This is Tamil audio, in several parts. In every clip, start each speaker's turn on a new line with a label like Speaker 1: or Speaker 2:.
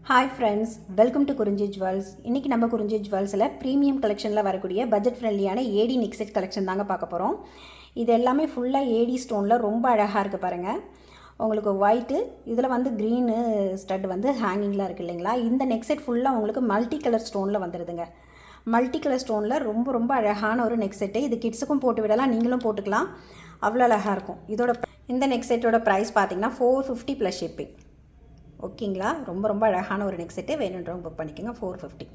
Speaker 1: ஹாய் ஃப்ரெண்ட்ஸ், வெல்கம் டு குறிஞ்சி ஜுவல்ஸ். இன்றைக்கி நம்ம குறிஞ்சி ஜுவல்ஸில் ப்ரீமியம் கலெக்ஷனில் வரக்கூடிய பட்ஜெட் ஃப்ரெண்ட்லியான ஏடி நெக் செட் கலெக்ஷன் தாங்க பார்க்க போகிறோம். இது எல்லாமே ஃபுல்லாக ஏடி ஸ்டோனில் ரொம்ப அழகாக இருக்குது பாருங்கள். உங்களுக்கு ஒயிட்டு, இதில் வந்து க்ரீனு ஸ்டட் வந்து ஹேங்கிங்கில் இருக்குது இல்லைங்களா. இந்த நெக் செட் ஃபுல்லாக உங்களுக்கு மல்டி கலர் ஸ்டோனில் வந்துடுதுங்க. மல்டி கலர் ஸ்டோனில் ரொம்ப ரொம்ப அழகான ஒரு நெக் செட்டு. இது கிட்ஸுக்கும் போட்டு விடலாம், நீங்களும் போட்டுக்கலாம், அவ்வளோ அழகாக இருக்கும். இந்த நெக் செட்டோட ப்ரைஸ் பார்த்திங்கன்னா 450 ப்ளஸ் ஷிப்பிங். ஓகேங்களா. ரொம்ப ரொம்ப அழகான ஒரு நெக் செட்டு, வேணுன்றவங்க புக் பண்ணிக்கோங்க. 450.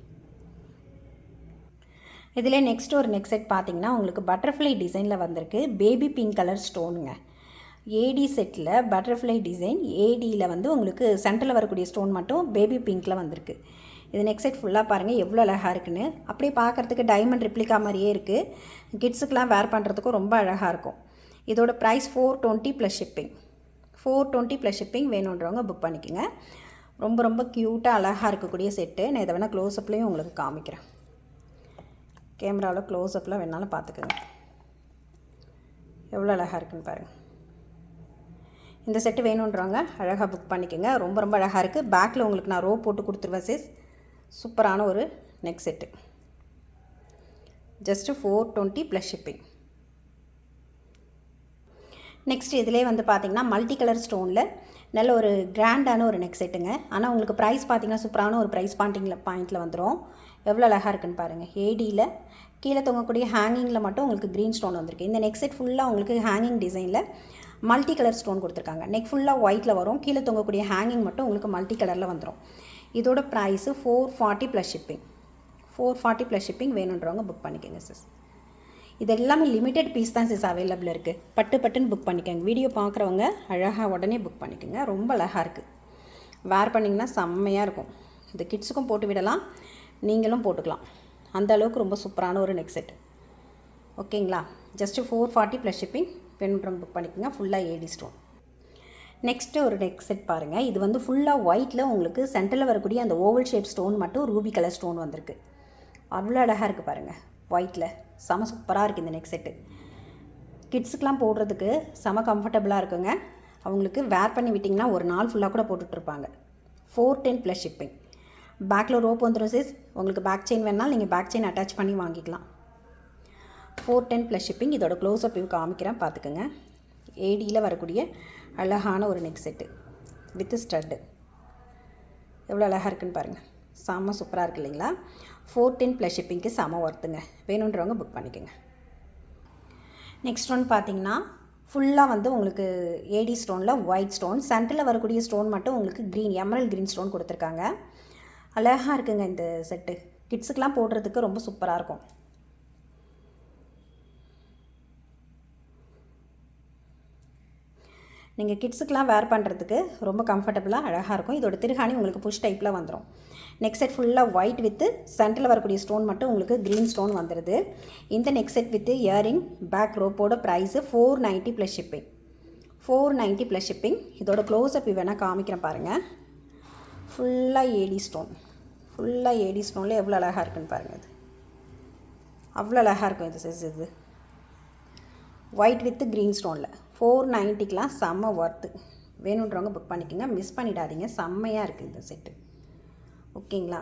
Speaker 1: இதில் நெக்ஸ்ட் ஒரு நெக் செட் பார்த்திங்கன்னா உங்களுக்கு பட்டர்ஃப்ளை டிசைனில் வந்திருக்கு. பேபி பிங்க் கலர் ஸ்டோனுங்க. ஏடி செட்டில் பட்டர்ஃப்ளை டிசைன், ஏடியில் வந்து உங்களுக்கு சென்டரில் வரக்கூடிய ஸ்டோன் மட்டும் பேபி பிங்க்கில் வந்திருக்கு. இது நெக் செட் ஃபுல்லாக பாருங்கள் எவ்வளோ அழகாக இருக்குன்னு. அப்படியே பார்க்குறதுக்கு டைமண்ட் ரிப்ளிகா மாதிரியே இருக்குது. கிட்ஸுக்கெலாம் வேர் பண்ணுறதுக்கும் ரொம்ப அழகாக இருக்கும். இதோட price 420 plus shipping. 420 plus shipping. வேணுன்றவங்க புக் பண்ணிக்கோங்க. ரொம்ப ரொம்ப க்யூட்டாக அழகாக இருக்கக்கூடிய செட்டு. நான் இதை வேணால் க்ளோஸ்அப்லேயும் உங்களுக்கு காமிக்கிறேன். கேமராவில் க்ளோஸ்அப்பில் வேணாலும் பார்த்துக்கோங்க, எவ்வளோ அழகாக இருக்குன்னு பாருங்கள். இந்த செட்டு வேணுன்றவங்க அழகாக புக் பண்ணிக்கோங்க. ரொம்ப ரொம்ப அழகாக இருக்குது. பேக்கில் உங்களுக்கு நான் ரோ போட்டு கொடுத்துருவேன் சிஸ். சூப்பரான ஒரு neck set. Just 420 plus shipping. Next இதிலே வந்து பார்த்திங்கன்னா மல்டி கலர் ஸ்டோனில் நல்ல ஒரு கிராண்டான ஒரு நெக் செட்டுங்க. ஆனால் உங்களுக்கு ப்ரைஸ் பார்த்திங்கன்னா சூப்பரான ஒரு ப்ரைஸ் பாயிண்டில் வந்துடும். எவ்வளோ அழகாக இருக்குன்னு பாருங்கள். ஏடியில் கீழே தொங்கக்கூடிய ஹேங்கிங்கில் மட்டும் உங்களுக்கு க்ரீன் ஸ்டோன் வந்திருக்கு. இந்த நெக் செட் ஃபுல்லாக உங்களுக்கு ஹேங்கிங் டிசைனில் மல்டி கலர் ஸ்டோன் கொடுத்துருக்காங்க. நெக் ஃபுல்லாக ஒயிட்டில் வரும். கீழே தொங்கக்கூடிய ஹேங்கிங் மட்டும் உங்களுக்கு மல்டி கலரில் வந்துடும். இதோட price 440 plus shipping. 440 plus shipping. வேணுன்றவங்க புக் பண்ணிக்கோங்க சிஸ். இது எல்லாமே லிமிட்டட் பீஸ் தான் சிஸ் அவைலபிள் இருக்குது. பட்டுன்னு புக் பண்ணிக்கோங்க. வீடியோ பார்க்குறவங்க அழகாக உடனே புக் பண்ணிக்கோங்க. ரொம்ப அழகாக இருக்குது. வேர் பண்ணிங்கன்னா செம்மையாக இருக்கும். இது கிட்ஸுக்கும் போட்டு விடலாம், நீங்களும் போட்டுக்கலாம். அந்த அளவுக்கு ரொம்ப சூப்பரான ஒரு நெக் செட். ஓகேங்களா. Just 440 plus shipping. வேணுன்றவங்க புக் பண்ணிக்கோங்க. ஃபுல்லாக ஏடி ஸ்டோன். நெக்ஸ்ட்டு ஒரு நெக் செட் பாருங்கள். இது வந்து ஃபுல்லாக ஒயிட்டில் உங்களுக்கு சென்டரில் வரக்கூடிய அந்த ஓவல் ஷேப் ஸ்டோன் மட்டும் ரூபி கலர் ஸ்டோன் வந்திருக்கு. அவ்வளோ அழகாக இருக்குது பாருங்கள். ஒயிட்டில் செம சூப்பராக இருக்குது இந்த நெக் செட்டு. கிட்ஸுக்கெலாம் போடுறதுக்கு செம கம்ஃபர்டபுளாக இருக்குங்க. அவங்களுக்கு வேர் பண்ணி விட்டிங்கன்னா ஒரு நாள் ஃபுல்லாக கூட போட்டுட்ருப்பாங்க. 410 ப்ளஸ் ஷிப்பிங். பேக்கில் ரோப் வந்துடும் சிஸ். உங்களுக்கு பேக் செயின் வேணாலும் நீங்கள் பேக் செயின் அட்டாச் பண்ணி வாங்கிக்கலாம். 410 ப்ளஸ் ஷிப்பிங். இதோட க்ளோஸ்அப் வியூ காமிக்கிறேன், பார்த்துக்குங்க. ஏடியில் வரக்கூடிய அழகான ஒரு நெக் செட்டு வித் ஸ்டட்டு. எவ்வளோ அழகாக இருக்குன்னு பாருங்கள். செம்ம சூப்பராக இருக்குது இல்லைங்களா. 410 ப்ளஸ் ஷிப்பிங்க்கு செம ஒர்த்துங்க. வேணுன்றவங்க புக் பண்ணிக்கோங்க. நெக்ஸ்ட் ஒன் பார்த்திங்கன்னா ஃபுல்லாக வந்து உங்களுக்கு ஏடி ஸ்டோனில் ஒயிட் ஸ்டோன், சென்டரில் வரக்கூடிய ஸ்டோன் மட்டும் உங்களுக்கு க்ரீன் எமரல்ட் க்ரீன் ஸ்டோன் கொடுத்துருக்காங்க. அழகாக இருக்குங்க இந்த செட்டு. கிட்ஸுக்கெலாம் போடுறதுக்கு ரொம்ப சூப்பராக இருக்கும். நீங்கள் கிட்ஸுக்கெலாம் வேர் பண்ணுறதுக்கு ரொம்ப கம்ஃபர்டபுளாக அழகாக இருக்கும். இதோட திருகாணி உங்களுக்கு புஷ் டைப்பில் வந்துடும். நெக் செட் ஃபுல்லாக ஒயிட் வித்து சென்டரில் வரக்கூடிய ஸ்டோன் மட்டும் உங்களுக்கு க்ரீன் ஸ்டோன் வந்துடுது. இந்த neck set with earring back ரோப்போட price 490 plus shipping. 490 plus shipping. இதோட க்ளோஸ்அப் வேணால் காமிக்கிறேன் பாருங்கள். ஃபுல்லாக ஏடி ஸ்டோன். ஃபுல்லாக ஏடி ஸ்டோனில் எவ்வளோ அழகாக இருக்குன்னு பாருங்கள். இது அவ்வளோ அழகாக இருக்கும் இது சைஸ். இது ஒயிட் வித்து க்ரீன் ஸ்டோனில் 490க்கெலாம் செம்ம ஒர்த்து. வேணுன்றவங்க புக் பண்ணிக்கோங்க. மிஸ் பண்ணிடாதீங்க. செம்மையாக இருக்குது இந்த செட்டு. ஓகேங்களா.